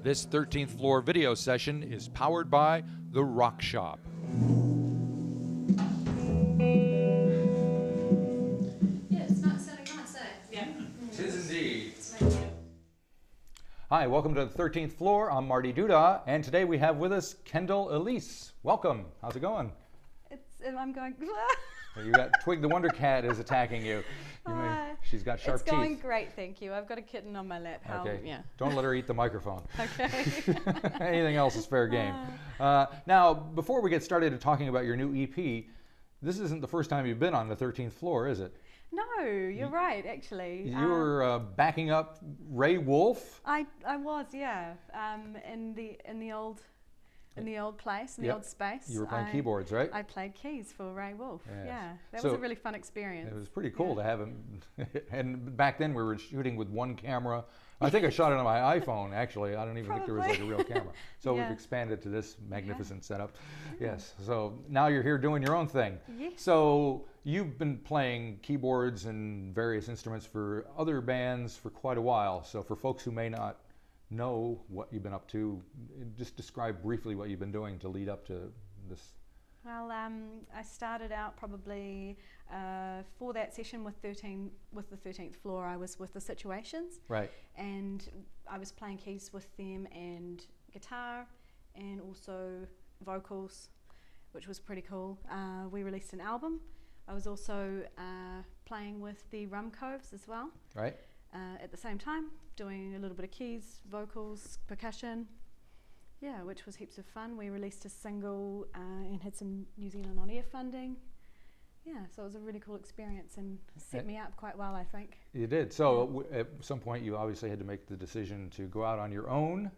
This 13th floor video session is powered by The Rock Shop. Yeah, it's not sounding nice, eh? Yeah. Tis indeed. Hi, welcome to the 13th floor. I'm Marty Duda, and today we have with us Kendall Elise. Welcome. How's it going? I'm going. You got Twig the Wonder Cat is attacking you. She's got sharp teeth. It's going great, thank you. I've got a kitten on my lap. Okay. Yeah. Don't let her eat the microphone. Okay. Anything else is fair game. Now, before we get started talking about your new EP, this isn't the first time you've been on the 13th floor, is it? No, you're right, actually. You were backing up Ray Wolf. I was, yeah. In the old place, in the old space. You were playing keyboards, right? I played keys for Ray Wolf. Yes. Yeah, that was a really fun experience. It was pretty cool to have him. And back then we were shooting with one camera. I think I shot it on my iPhone, actually. I don't even think there was like a real camera. So we've expanded to this magnificent setup. Yes. So now you're here doing your own thing. Yes. So you've been playing keyboards and various instruments for other bands for quite a while. So for folks who may not know what you've been up to, just describe briefly what you've been doing to lead up to this. Well, I started out probably for that session with the 13th floor. I was with the Situations, right? And I was playing keys with them and guitar, and also vocals, which was pretty cool. We released an album. I was also playing with the Rum Coves as well, right? At the same time, doing a little bit of keys, vocals, percussion. Yeah, which was heaps of fun. We released a single and had some New Zealand On Air funding. Yeah, so it was a really cool experience and set me up quite well, I think. You did. So at some point you obviously had to make the decision to go out on your own.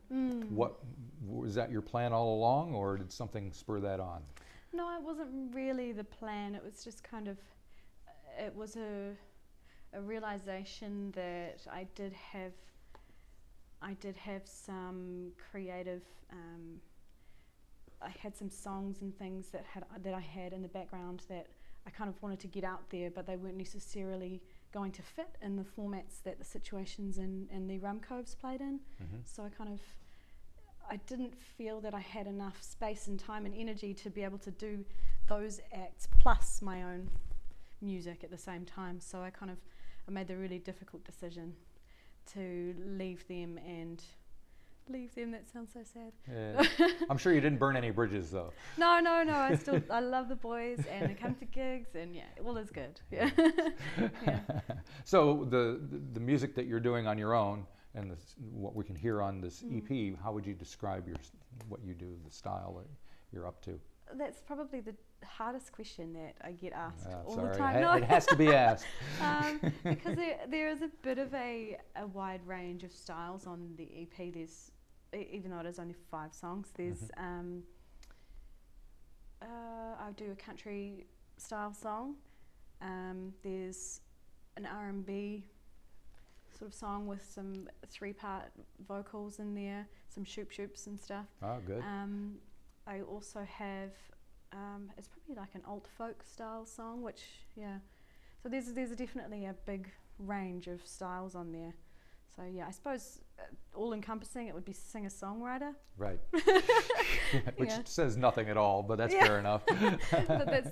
What was that your plan all along, or did something spur that on? No, it wasn't really the plan. It was just kind of, it was a realization that I did have some creative. I had some songs and things that I had in the background that I kind of wanted to get out there, but they weren't necessarily going to fit in the formats that the Situations and the Rum Coves played in. So I didn't feel that I had enough space and time and energy to be able to do those acts plus my own music at the same time. So I made the really difficult decision to leave them. That sounds so sad. Yeah. I'm sure you didn't burn any bridges though. No. I love the boys and I come to gigs and all is good. Yeah. So the music that you're doing on your own and what we can hear on this EP, how would you describe what you do, the style that you're up to? That's probably the hardest question that I get asked all sorry. the time. It has to be asked. Because there is a bit of a wide range of styles on the EP. There's, even though it is only 5 songs, there's I do a country style song. There's an R&B sort of song with some 3-part vocals in there, some shoop-shoops and stuff. Oh, good. I also have, it's probably like an alt folk style song, which, so there's definitely a big range of styles on there. So I suppose all encompassing it would be singer-songwriter. Right. Which says nothing at all, but that's fair enough. But that's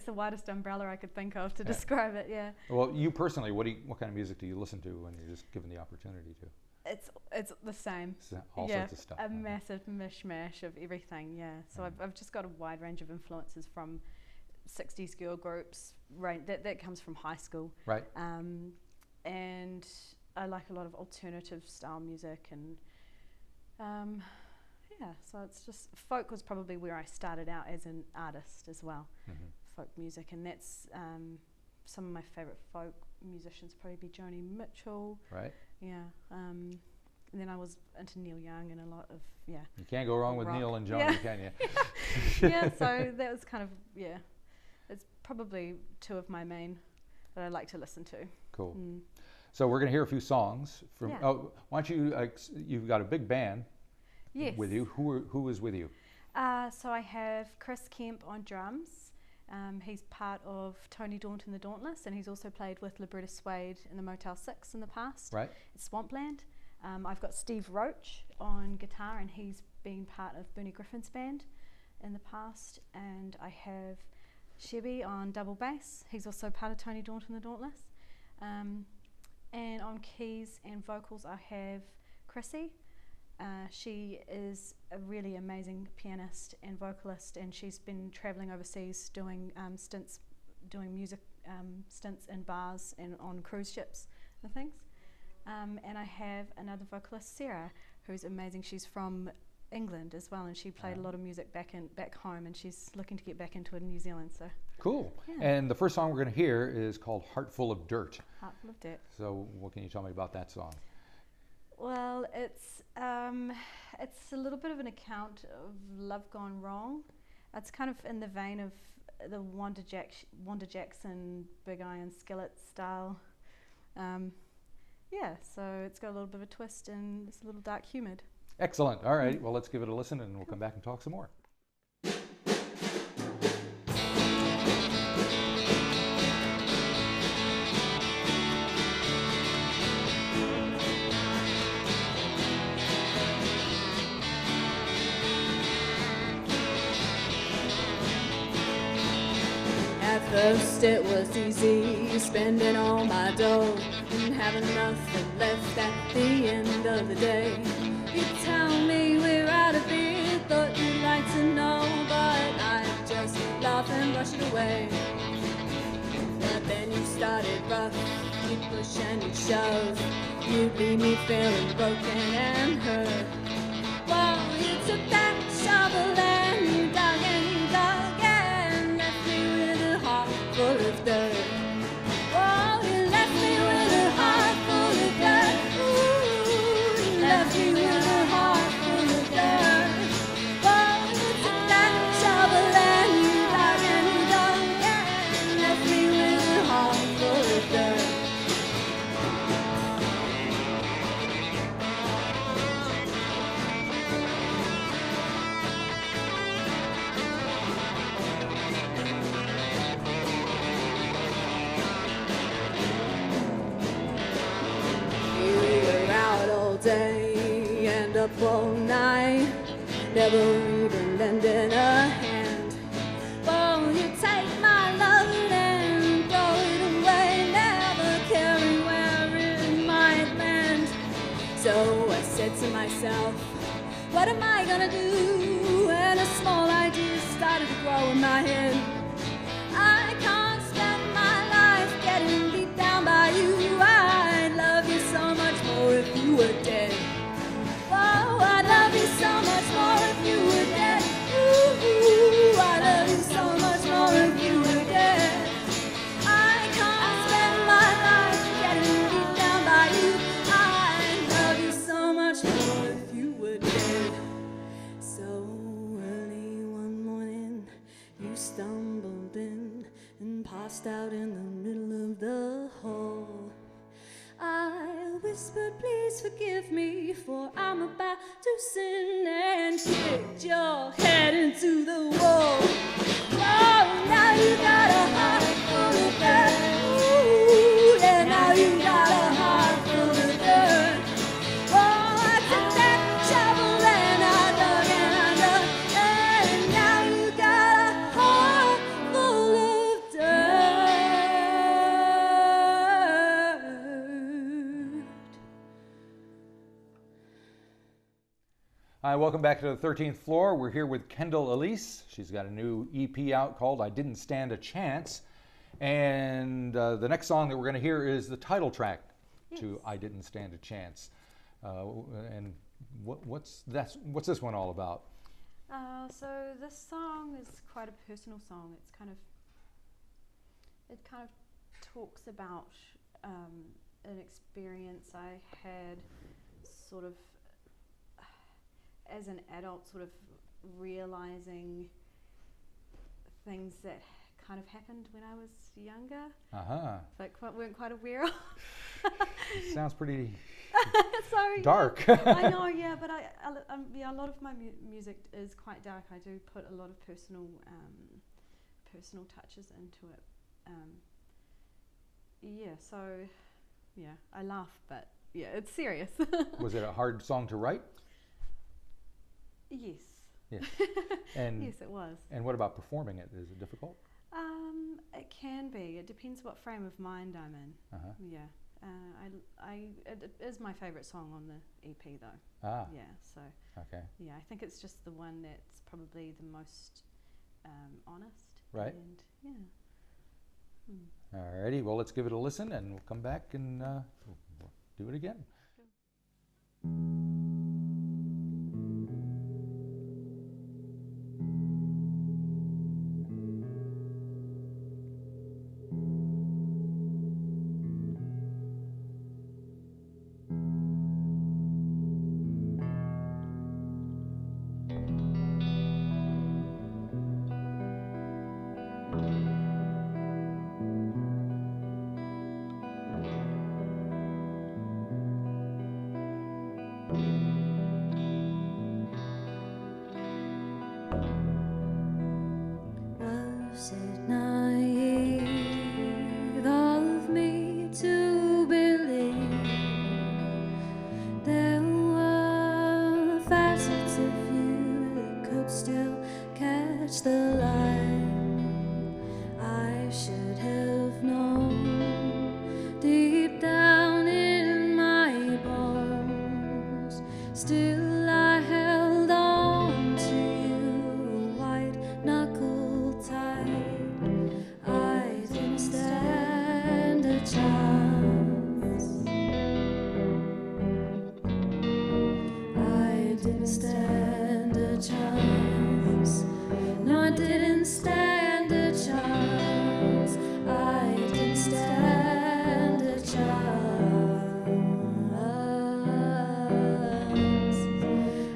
the widest umbrella I could think of to describe it, Well, you personally, what kind of music do you listen to when you're just given the opportunity to? It's the same. All sorts of stuff. A massive mishmash of everything, So I've just got a wide range of influences from 60s girl groups, right? That comes from high school. Right. And I like a lot of alternative style music and so it's just, folk was probably where I started out as an artist as well, folk music, and that's some of my favourite folk musicians probably be Joni Mitchell. Right. And then I was into Neil Young and a lot of, You can't go wrong with rock. Neil and Joni, can you? So that was kind of, it's probably 2 of my main that I like to listen to. Cool. So we're going to hear a few songs from. Oh, why don't you? You've got a big band with you. Who is with you? So I have Chris Kemp on drums. He's part of Tony Daunt and the Dauntless, and he's also played with Liberta Suede in the Motel 6 in the past. Right. It's Swampland. I've got Steve Roach on guitar, and he's been part of Bernie Griffin's band in the past. And I have Chevy on double bass. He's also part of Tony Daunt and the Dauntless. And on keys and vocals, I have Chrissy. She is a really amazing pianist and vocalist, and she's been travelling overseas doing music stints in bars and on cruise ships and things. And I have another vocalist, Sarah, who's amazing. She's from England as well, and she played a lot of music back home, and she's looking to get back into it in New Zealand. So Cool. yeah. And the first song we're going to hear is called Heart Full of Dirt. Heart Full of Dirt. So what can you tell me about that song? Well, it's a little bit of an account of love gone wrong. It's kind of in the vein of the Wanda Jackson Big Iron Skillet style. Yeah, so it's got a little bit of a twist and it's a little dark humoured. Excellent. All right. Well, let's give it a listen and we'll come back and talk some more. At first it was easy, spending all my dough and having nothing left at the end of the day. You tell me we're out of beer, thought you'd like to know, but I just laugh and brush it away. But then you started rough, you push and you shove, you leave me feeling broken and hurt. Well, you took that shovel and you dug and left me with a heart full of dirt. Oh, you left me with a heart full of dirt. Ooh, you left me with a heart full of dirt. Oh, you took that shovel and you dug and left me with a heart full of dirt. Day and up all night, never even lending a hand. Oh, you take my love and throw it away, never caring where it might land. So I said to myself, what am I gonna do? And a small idea started to grow in my head. I can't spend my life getting beat down by you. I'd love you so much more if you were dead. Oh, I'd love you so much more if you were dead. Ooh, I'd love you so much more if you were dead. I can't spend my life getting beat down by you. I'd love you so much more if you were dead. So early one morning, you stumbled in and passed out in the middle of the hall. I whispered, please forgive me, for I'm about to sin, and kicked your head into the wall. Oh, now you got a heart full of dirt. Ooh, yeah, now you got a heart full of dirt. Oh, I took that shovel and I dug, and now you got a heart full of dirt. Hi, welcome back to the 13th Floor. We're here with Kendall Elise. She's got a new EP out called I Didn't Stand a Chance. And the next song that we're going to hear is the title track to I Didn't Stand a Chance. And what's this one all about? So this song is quite a personal song. It kind of talks about an experience I had sort of as an adult, sort of realizing things that kind of happened when I was younger, but weren't quite aware of. Sounds pretty Sorry, dark. Yeah. I know, yeah, but a lot of my music is quite dark. I do put a lot of personal touches into it. So I laugh, but yeah, it's serious. Was it a hard song to write? Yes. Yes. And yes, it was. And what about performing it? Is it difficult? It can be. It depends what frame of mind I'm in. Uh-huh. Yeah. It is my favourite song on the EP though. Ah. Yeah. So. Okay. Yeah, I think it's just the one that's probably the most honest. Right. And yeah. Alrighty. Well, let's give it a listen, and we'll come back and we'll do it again. Was it naive of me to believe there were facets of you that could still catch the light? I should have known deep down in my bones. Still I held on to you, white knuckle tight. I didn't stand a chance. I didn't stand a chance. No, I didn't stand a chance. I didn't stand a chance.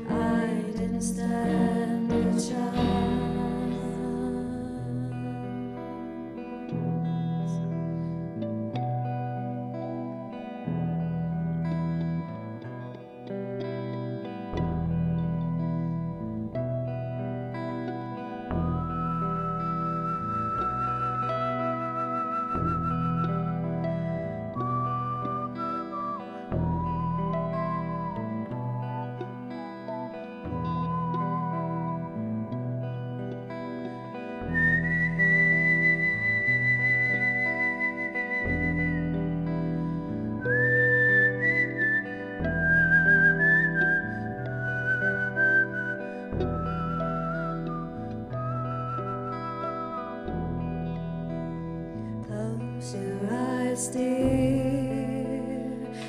I didn't stand a chance. Close your eyes, dear,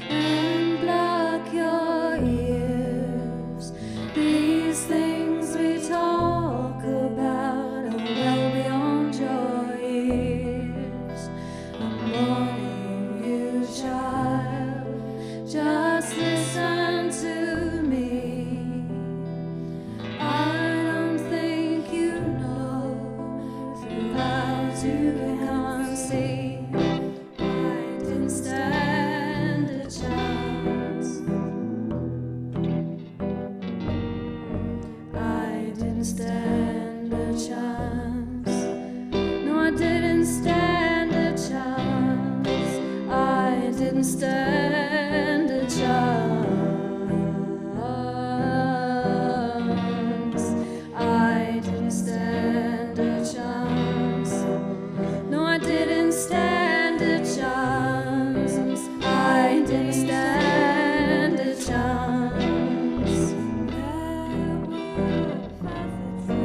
and block your ears. These things we talk about are well beyond your ears. I'm warning you, child, just listen to me. I don't think you know through clouds you can't see. I didn't stand a chance. I didn't stand a chance. No, I didn't stand a chance. I didn't stand a chance. I didn't stand a chance. No, I didn't stand a chance. I didn't stand a chance. There were facets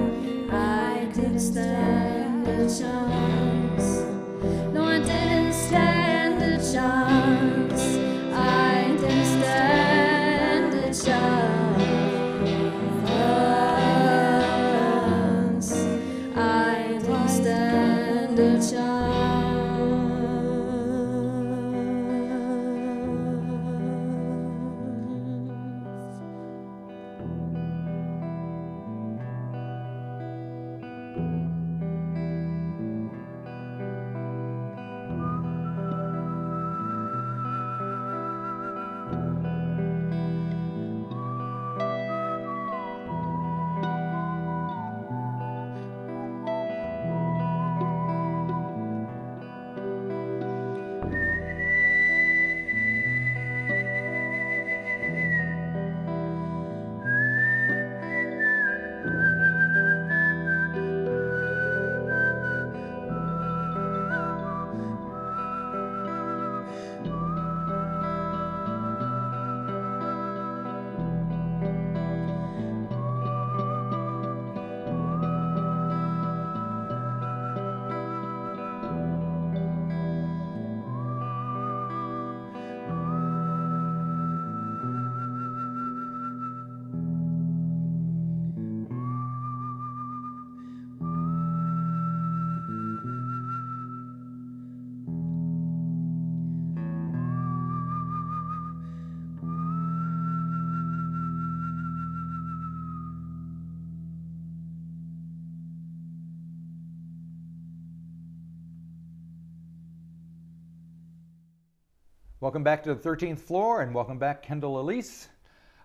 Welcome back to the 13th floor, and welcome back, Kendall Elise.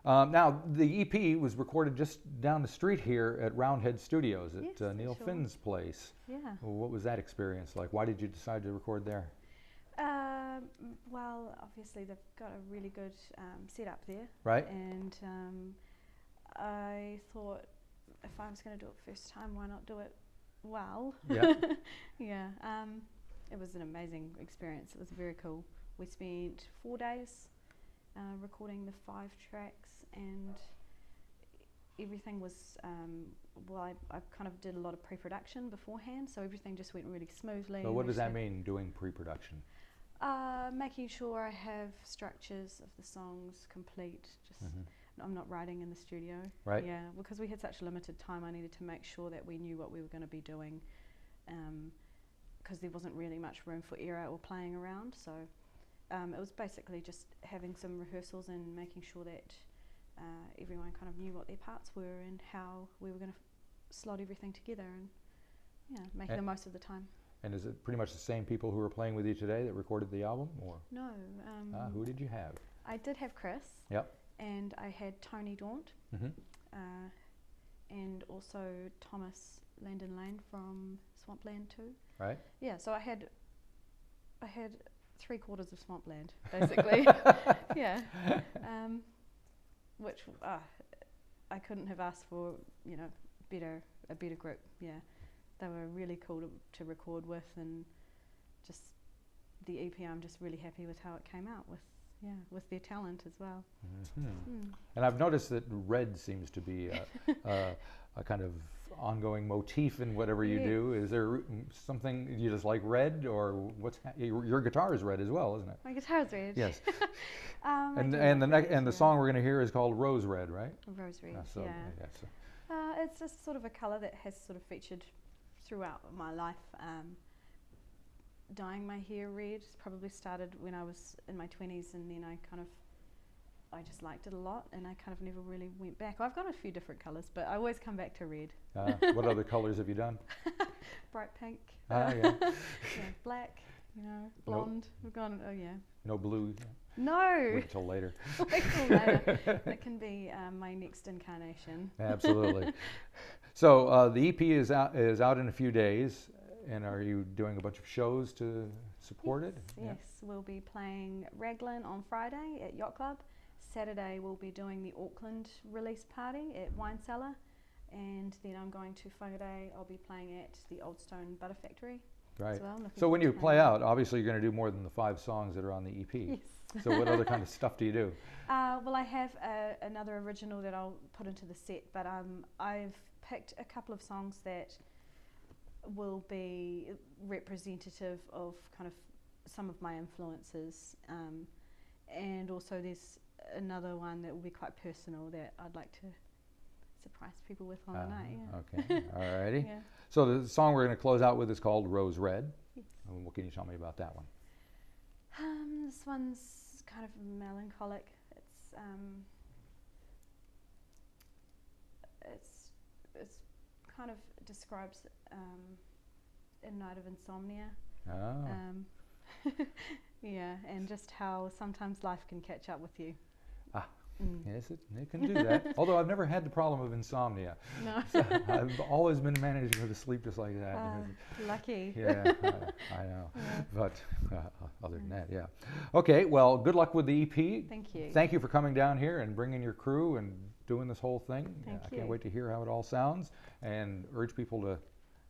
Now, the EP was recorded just down the street here at Roundhead Studios at Yes, Neil sure. Finn's place. Yeah. Well, what was that experience like? Why did you decide to record there? Well, obviously they've got a really good setup there. Right? And I thought if I was going to do it first time, why not do it well? Yeah. Yeah. It was an amazing experience. It was very cool. We spent 4 days recording the 5 tracks, and everything was, I kind of did a lot of pre-production beforehand, so everything just went really smoothly. So what does that Actually, mean, doing pre-production? making sure I have structures of the songs complete. Just I'm not writing in the studio. Right. Yeah, because we had such limited time, I needed to make sure that we knew what we were going to be doing, because there wasn't really much room for error or playing around. So it was basically just having some rehearsals and making sure that everyone kind of knew what their parts were and how we were going to slot everything together, and making the most of the time. And is it pretty much the same people who are playing with you today that recorded the album, or No. who did you have? I did have Chris. Yep. And I had Tony Daunt, and also Thomas Landon Lane from Swampland too. Right. Yeah, so I had 3/4 of Swampland basically. Yeah, which I couldn't have asked for, a better group. Yeah, they were really cool to record with, and just the EP. I'm just really happy with how it came out with their talent as well. And I've noticed that red seems to be a kind of ongoing motif in whatever you do. Is there something you just like red, or your guitar is red as well, isn't it? My guitar's red. Yes. And the song we're going to hear is called Rose Red, right? Rose red. So, yeah. yeah, so. It's just sort of a colour that has sort of featured throughout my life. Dyeing my hair red probably started when I was in my 20s, and then I just liked it a lot, and I kind of never really went back. I've got a few different colours, but I always come back to red. What other colors have you done? Bright pink. Yeah. Black, blonde. We've gone, No blue? No! Wait till later. Wait till later. That can be my next incarnation. Absolutely. So the EP is out in a few days. And are you doing a bunch of shows to support it? Yes, we'll be playing Raglan on Friday at Yacht Club. Saturday we'll be doing the Auckland release party at Wine Cellar, and then I'm going to Whangarei. I'll be playing at the Old Stone Butter Factory. Right. As well. So when you play out, obviously you're going to do more than the 5 songs that are on the EP. Yes. So what other kind of stuff do you do? Well, I have another original that I'll put into the set, but I've picked a couple of songs that will be representative of kind of some of my influences, and also there's another one that will be quite personal that I'd like to surprise people with on the night. Okay, alrighty. Yeah. So the song we're going to close out with is called Rose Red. Yes. What can you tell me about that one? This one's kind of melancholic. It's kind of describes a night of insomnia. Yeah, and just how sometimes life can catch up with you. Yes, it can do that. Although I've never had the problem of insomnia. No. So I've always been managing to sleep just like that. Lucky. Yeah, I know. Yeah. But other than that, yeah. Okay, well, good luck with the EP. Thank you. Thank you for coming down here and bringing your crew and doing this whole thing. Thank I you. can't wait to hear how it all sounds, and urge people to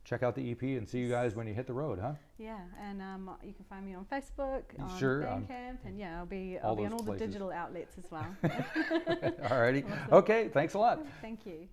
check out the EP and see you guys when you hit the road, huh? Yeah, and you can find me on Facebook, on Sure, Bandcamp, and I'll be all on those all places. the digital outlets as well. Alrighty. Awesome. Okay, thanks a lot. Thank you.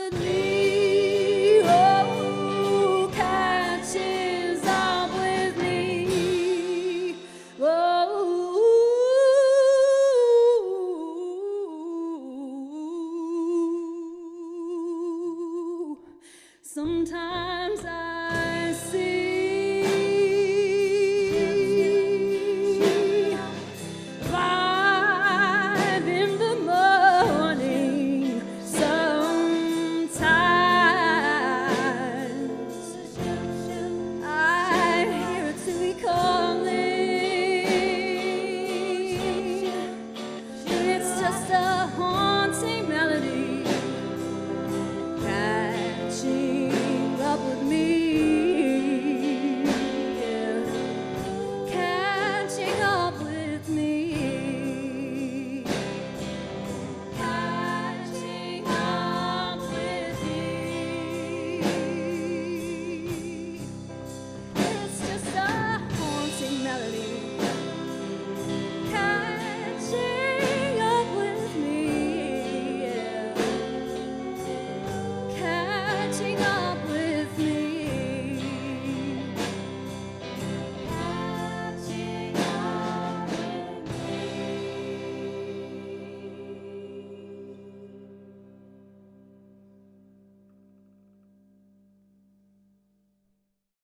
with me. Oh, catches up with me. Oh, sometimes I see